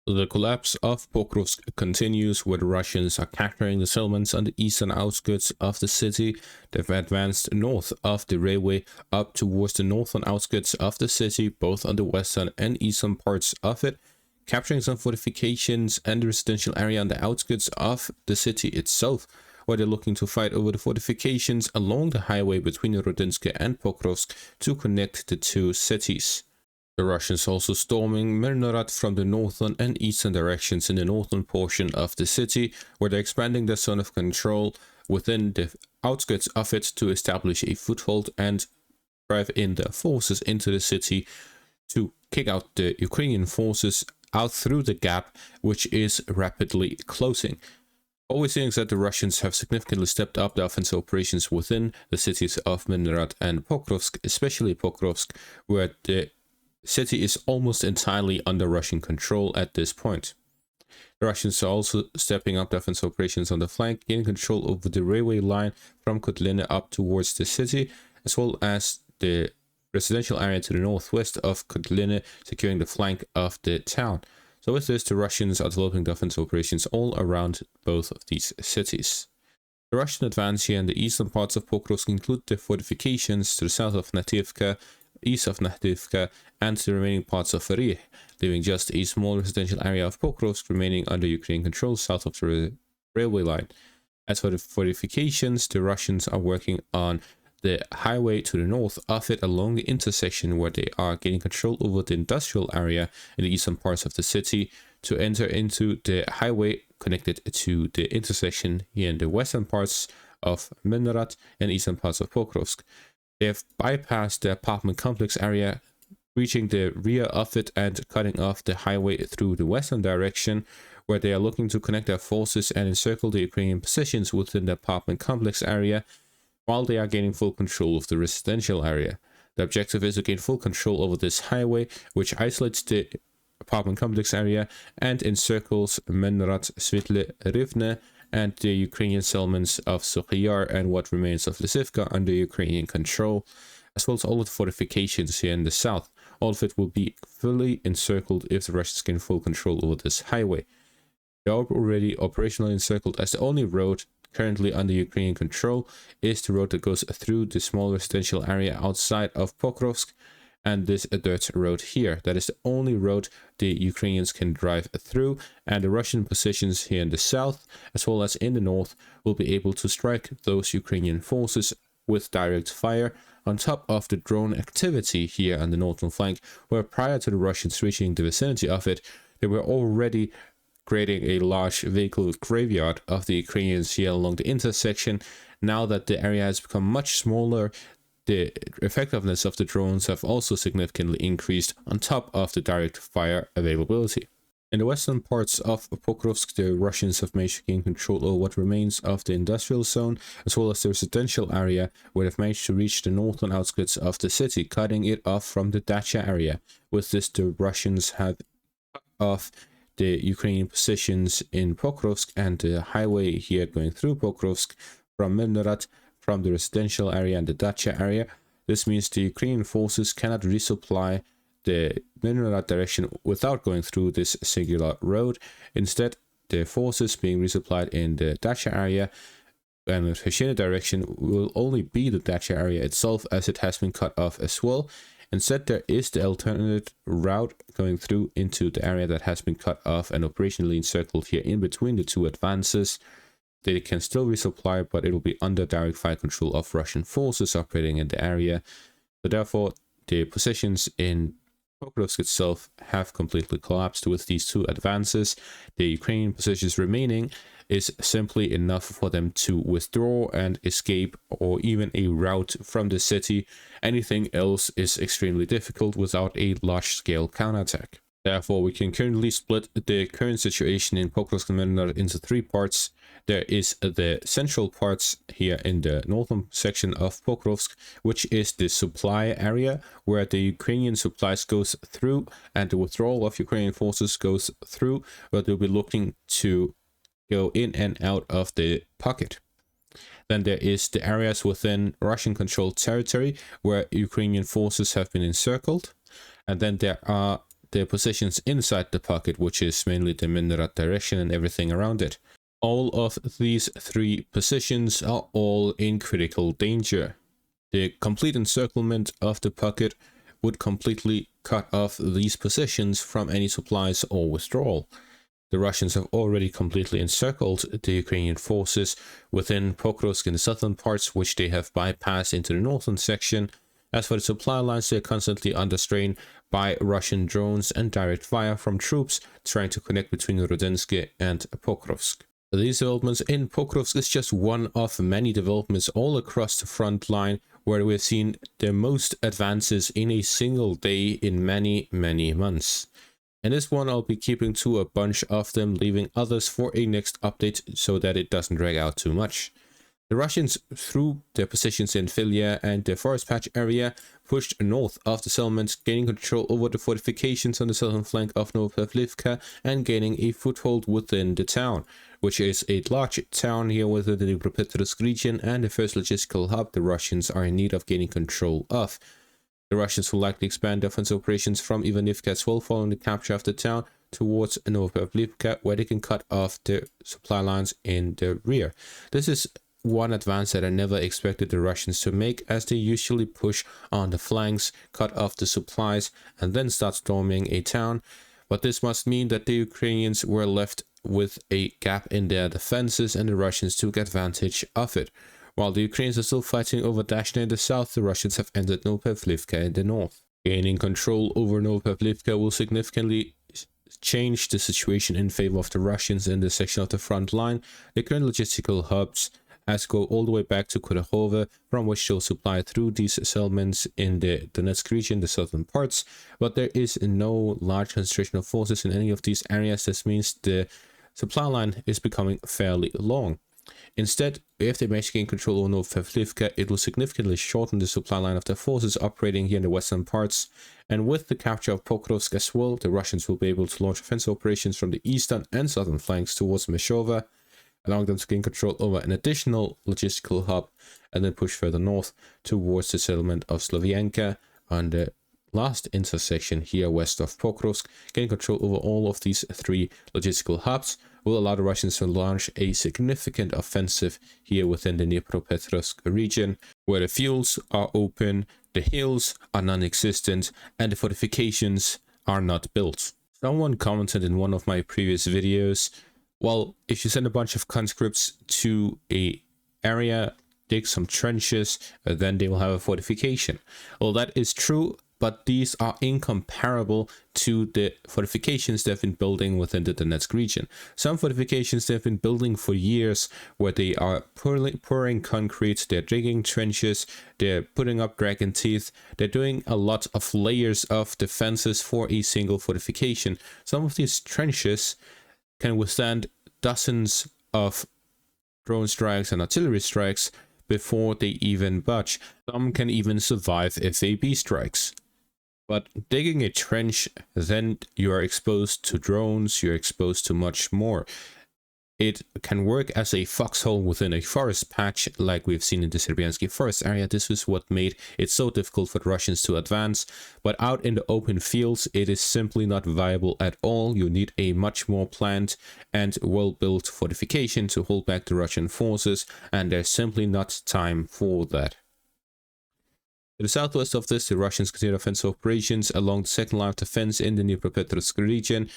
The collapse of Pokrovsk continues, where the Russians are capturing the settlements on the eastern outskirts of the city. They've advanced north of the railway up towards the northern outskirts of the city, both on the western and eastern parts of it, capturing some fortifications and the residential area on the outskirts of the city itself, where they're looking to fight over the fortifications along the highway between Rodinsk and Pokrovsk to connect the two cities. The Russians also storming Myrnohrad from the northern and eastern directions in the northern portion of the city, where they're expanding their zone of control within the outskirts of it to establish a foothold and drive in their forces into the city to kick out the Ukrainian forces out through the gap, which is rapidly closing. What we're seeing is that the Russians have significantly stepped up their offensive operations within the cities of Myrnohrad and Pokrovsk, especially Pokrovsk, where the city is almost entirely under Russian control at this point. The Russians are also stepping up defensive operations on the flank, gaining control over the railway line from Kotlina up towards the city, as well as the residential area to the northwest of Kotlina, securing the flank of the town. So with this, the Russians are developing defensive operations all around both of these cities. The Russian advance here in the eastern parts of Pokrovsk include the fortifications to the south of Nativka, east of Nativka, and the remaining parts of Rih, leaving just a small residential area of Pokrovsk remaining under Ukrainian control south of the railway line. As for the fortifications, the Russians are working on the highway to the north of it along the intersection, where they are gaining control over the industrial area in the eastern parts of the city to enter into the highway connected to the intersection here in the western parts of Myrnohrad and eastern parts of Pokrovsk. They have bypassed the apartment complex area, reaching the rear of it and cutting off the highway through the western direction, where they are looking to connect their forces and encircle the Ukrainian positions within the apartment complex area, while they are gaining full control of the residential area. The objective is to gain full control over this highway, which isolates the apartment complex area and encircles Myrnohrad, Svitle, Rivne, and the Ukrainian settlements of Sokhiyar and what remains of Lysivka under Ukrainian control, as well as all of the fortifications here in the south. All of it will be fully encircled if the Russians gain full control over this highway. They are already operationally encircled, as the only road currently under Ukrainian control is the road that goes through the small residential area outside of Pokrovsk, and this dirt road here. That is the only road the Ukrainians can drive through, and the Russian positions here in the south as well as in the north will be able to strike those Ukrainian forces with direct fire, on top of the drone activity here on the northern flank, where prior to the Russians reaching the vicinity of it, they were already creating a large vehicle graveyard of the Ukrainians here along the intersection. Now that the area has become much smaller, the effectiveness of the drones have also significantly increased on top of the direct fire availability. In the western parts of Pokrovsk, the Russians have managed to gain control over what remains of the industrial zone, as well as the residential area, where they've managed to reach the northern outskirts of the city, cutting it off from the dacha area. With this, the Russians have cut off the Ukrainian positions in Pokrovsk and the highway here going through Pokrovsk from Myrnohrad, from the residential area and the dacha area. This means the Ukrainian forces cannot resupply the Myrnohrad direction without going through this singular road. Instead, the forces being resupplied in the dacha area and the Hashina direction will only be the dacha area itself, as it has been cut off as well. Instead, there is the alternate route going through into the area that has been cut off and operationally encircled here in between the two advances. They can still resupply, but it will be under direct fire control of Russian forces operating in the area. So therefore, the positions in Pokrovsk itself have completely collapsed with these two advances. The Ukrainian positions remaining is simply enough for them to withdraw and escape, or even a route from the city. Anything else is extremely difficult without a large-scale counterattack. Therefore, we can currently split the current situation in Pokrovsk and Myrnohrad into three parts. There is the central parts here in the northern section of Pokrovsk, which is the supply area where the Ukrainian supplies goes through and the withdrawal of Ukrainian forces goes through, where they'll be looking to go in and out of the pocket. Then there is the areas within Russian-controlled territory where Ukrainian forces have been encircled. And then there are their positions inside the pocket, which is mainly the Myrnohrad direction and everything around it. All of these 3 positions are all in critical danger. The complete encirclement of the pocket would completely cut off these positions from any supplies or withdrawal. The Russians have already completely encircled the Ukrainian forces within Pokrovsk in the southern parts, which they have bypassed into the northern section. As for the supply lines, they are constantly under strain by Russian drones and direct fire from troops trying to connect between Rodensky and Pokrovsk. These developments in Pokrovsk is just one of many developments all across the front line, where we've seen the most advances in a single day in many months. And this one I'll be keeping to a bunch of them, leaving others for a next update so that it doesn't drag out too much. The Russians, through their positions in Filia and the forest patch area, pushed north of the settlements, gaining control over the fortifications on the southern flank of Novopavlivka and gaining a foothold within the town, which is a large town here within the Dnipropetrovsk region and the first logistical hub the Russians are in need of gaining control of. The Russians will likely expand offensive operations from Ivanivka as well, following the capture of the town, towards Novopavlivka, where they can cut off the supply lines in the rear. This is one advance that I never expected the Russians to make, as they usually push on the flanks, cut off the supplies, and then start storming a town. But this must mean that the Ukrainians were left with a gap in their defenses, and the Russians took advantage of it. While the Ukrainians are still fighting over Dashna in the south, the Russians have entered Novopavlivka in the north. Gaining control over Novopavlivka will significantly change the situation in favor of the Russians in this section of the front line. The current logistical hubs has go all the way back to Kudahova, from which they'll supply through these settlements in the Donetsk region, the southern parts, but there is no large concentration of forces in any of these areas. This means the supply line is becoming fairly long. Instead, if they manage to gain control over Novopavlivka, it will significantly shorten the supply line of their forces operating here in the western parts, and with the capture of Pokrovsk as well, the Russians will be able to launch offensive operations from the eastern and southern flanks towards Myrnohrad, allowing them to gain control over an additional logistical hub, and then push further north towards the settlement of Slovianka on the last intersection here west of Pokrovsk. Getting control over all of these 3 logistical hubs will allow the Russians to launch a significant offensive here within the Dnipropetrovsk region, where the fields are open, the hills are non-existent, and the fortifications are not built. Someone commented in one of my previous videos, well, if you send a bunch of conscripts to a area, dig some trenches, then they will have a fortification. Well, that is true, but these are incomparable to the fortifications they've been building within the Donetsk region. Some fortifications they've been building for years, where they are pouring concrete, they're digging trenches, they're putting up dragon teeth, they're doing a lot of layers of defenses for a single fortification. Some of these trenches can withstand dozens of drone strikes and artillery strikes before they even budge. Some can even survive FAB strikes. But digging a trench, then you are exposed to drones, you're exposed to much more. It can work as a foxhole within a forest patch, like we've seen in the Serbiansky forest area. This is what made it so difficult for the Russians to advance. But out in the open fields, it is simply not viable at all. You need a much more planned and well-built fortification to hold back the Russian forces, and there's simply not time for that. To the southwest of this, the Russians continue offensive operations along the second line of defense in the Dnipropetrovsk region.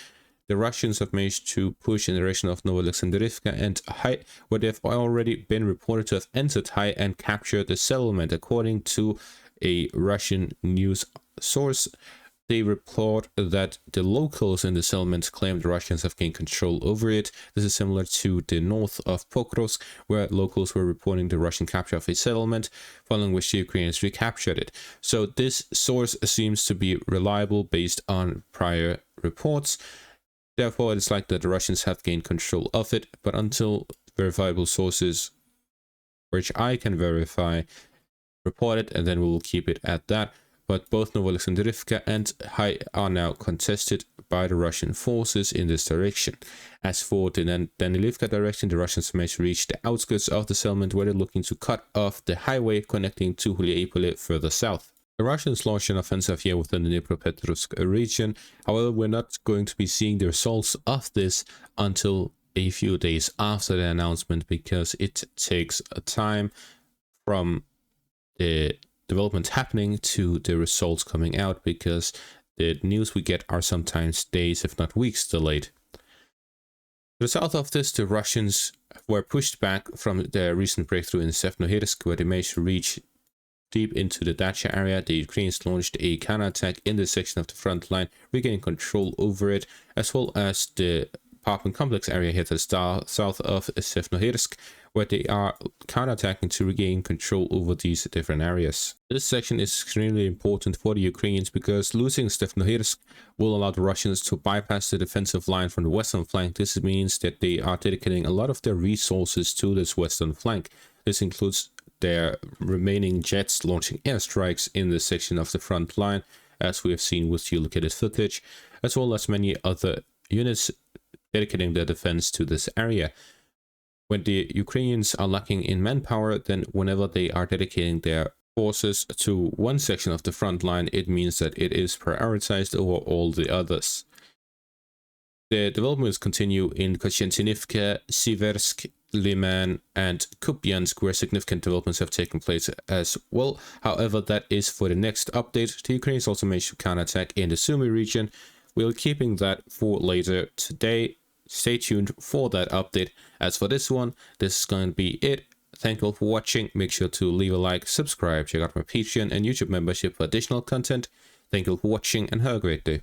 The Russians have managed to push in the direction of Novoalexandrivka and Hai, where they've already been reported to have entered Hai and captured the settlement. According to a Russian news source, they report that the locals in the settlement claim the Russians have gained control over it. This is similar to the north of Pokrovsk, where locals were reporting the Russian capture of a settlement, following which the Ukrainians recaptured it. So this source seems to be reliable based on prior reports. Therefore, it's like that the Russians have gained control of it, but until verifiable sources, which I can verify, report it, and then we will keep it at that. But both Novoalexandrivka and Hai are now contested by the Russian forces in this direction. As for the Danilivka direction, the Russians managed to reach the outskirts of the settlement, where they're looking to cut off the highway connecting to Huliaipole further south. The Russians launched an offensive here within the Dnipropetrovsk region. However, we're not going to be seeing the results of this until a few days after the announcement, because it takes a time from the development happening to the results coming out, because the news we get are sometimes days, if not weeks, delayed. To the south of this, the Russians were pushed back from their recent breakthrough in Myrnohrad, where they managed to reach deep into the Dacha area. The Ukrainians launched a counterattack in this section of the front line, regaining control over it, as well as the apartment complex area here to the south of Myrnohrad, where they are counterattacking to regain control over these different areas. This section is extremely important for the Ukrainians, because losing Myrnohrad will allow the Russians to bypass the defensive line from the western flank. This means that they are dedicating a lot of their resources to this western flank. This includes their remaining jets launching airstrikes in this section of the front line, as we have seen with geolocated footage, as well as many other units dedicating their defense to this area. When the Ukrainians are lacking in manpower, then whenever they are dedicating their forces to one section of the front line, it means that it is prioritized over all the others. The developments continue in Kościantynivka, Siversk, Liman, and Kupiansk, where significant developments have taken place as well. However, that is for the next update. The Ukrainians also managed to counterattack in the Sumy region. We're keeping that for later today. Stay tuned for that update. As for this one, this is going to be it. Thank you all for watching. Make sure to leave a like, subscribe, check out my Patreon and YouTube membership for additional content. Thank you all for watching, and have a great day.